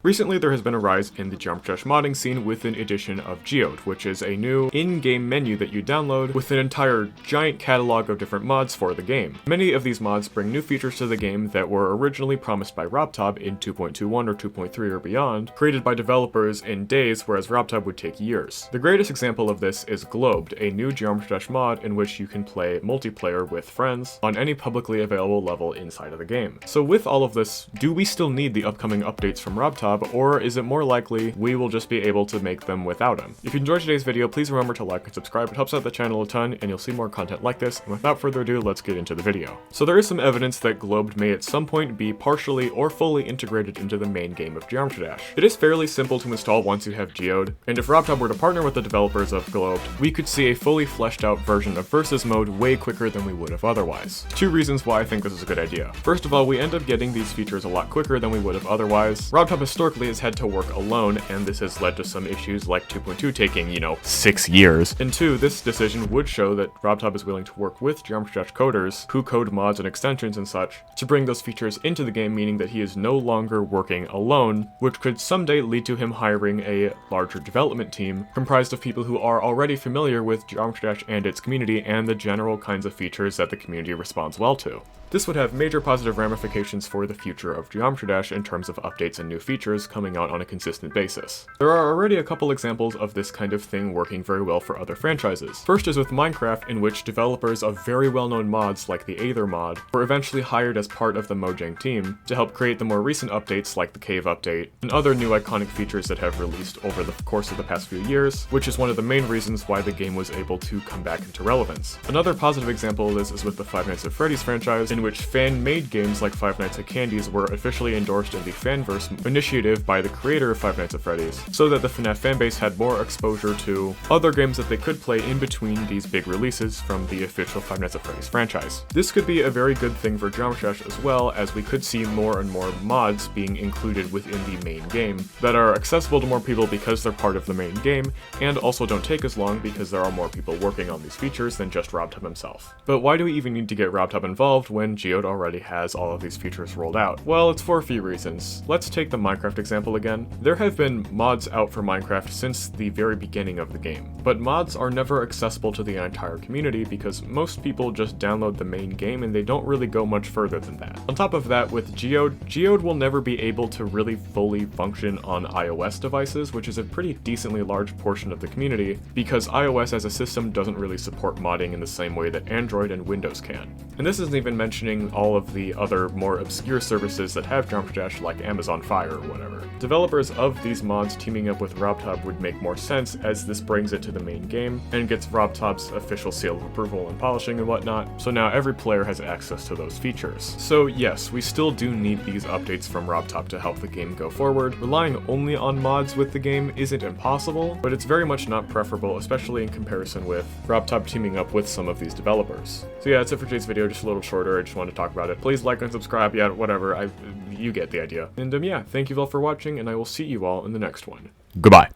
Recently, there has been a rise in the Geometry Dash modding scene with an addition of Geode, which is a new in-game menu that you download with an entire giant catalog of different mods for the game. Many of these mods bring new features to the game that were originally promised by Robtop in 2.21 or 2.3 or beyond, created by developers in days, whereas Robtop would take years. The greatest example of this is Geode, a new Geometry Dash mod in which you can play multiplayer with friends on any publicly available level inside of the game. So with all of this, do we still need the upcoming updates from Robtop? Or is it more likely we will just be able to make them without them? If you enjoyed today's video, please remember to like and subscribe. It helps out the channel a ton, and you'll see more content like this. And without further ado, let's get into the video. So there is some evidence that Geode may at some point be partially or fully integrated into the main game of Geometry Dash. It is fairly simple to install once you have Geode, and if Robtop were to partner with the developers of Geode, we could see a fully fleshed out version of Versus mode way quicker than we would have otherwise. Two reasons why I think this is a good idea. First of all, we end up getting these features a lot quicker than we would have otherwise. Robtop historically has had to work alone, and this has led to some issues like 2.2 taking, 6 years. And two, this decision would show that Robtop is willing to work with Geometry Dash coders who code mods and extensions and such to bring those features into the game, meaning that he is no longer working alone, which could someday lead to him hiring a larger development team comprised of people who are already familiar with Geometry Dash and its community and the general kinds of features that the community responds well to. This would have major positive ramifications for the future of Geometry Dash in terms of updates and new features coming out on a consistent basis. There are already a couple examples of this kind of thing working very well for other franchises. First is with Minecraft, in which developers of very well-known mods like the Aether mod were eventually hired as part of the Mojang team to help create the more recent updates like the Cave update and other new iconic features that have released over the course of the past few years, which is one of the main reasons why the game was able to come back into relevance. Another positive example of this is with the Five Nights at Freddy's franchise, in which fan-made games like Five Nights at Candy's were officially endorsed in the Fanverse initiative by the creator of Five Nights at Freddy's, so that the FNAF fanbase had more exposure to other games that they could play in between these big releases from the official Five Nights at Freddy's franchise. This could be a very good thing for Geometry Dash as well, as we could see more and more mods being included within the main game that are accessible to more people because they're part of the main game, and also don't take as long because there are more people working on these features than just Robtop himself. But why do we even need to get Robtop involved when Geode already has all of these features rolled out? Well, it's for a few reasons. Let's take the Minecraft example again. There have been mods out for Minecraft since the very beginning of the game, but mods are never accessible to the entire community because most people just download the main game and they don't really go much further than that. On top of that, with Geode will never be able to really fully function on iOS devices, which is a pretty decently large portion of the community, because iOS as a system doesn't really support modding in the same way that Android and Windows can. And this isn't even mentioning all of the other more obscure services that have Geometry Dash like Amazon Fire or whatever. Developers of these mods teaming up with Robtop would make more sense, as this brings it to the main game and gets Robtop's official seal of approval and polishing and whatnot, so now every player has access to those features. So yes, we still do need these updates from Robtop to help the game go forward. Relying only on mods with the game isn't impossible, but it's very much not preferable, especially in comparison with Robtop teaming up with some of these developers. So yeah, that's it for today's video, just a little shorter. I just wanted to talk about it. Please like and subscribe, yeah, whatever, you get the idea. And yeah, thank you all for watching, and I will see you all in the next one. Goodbye.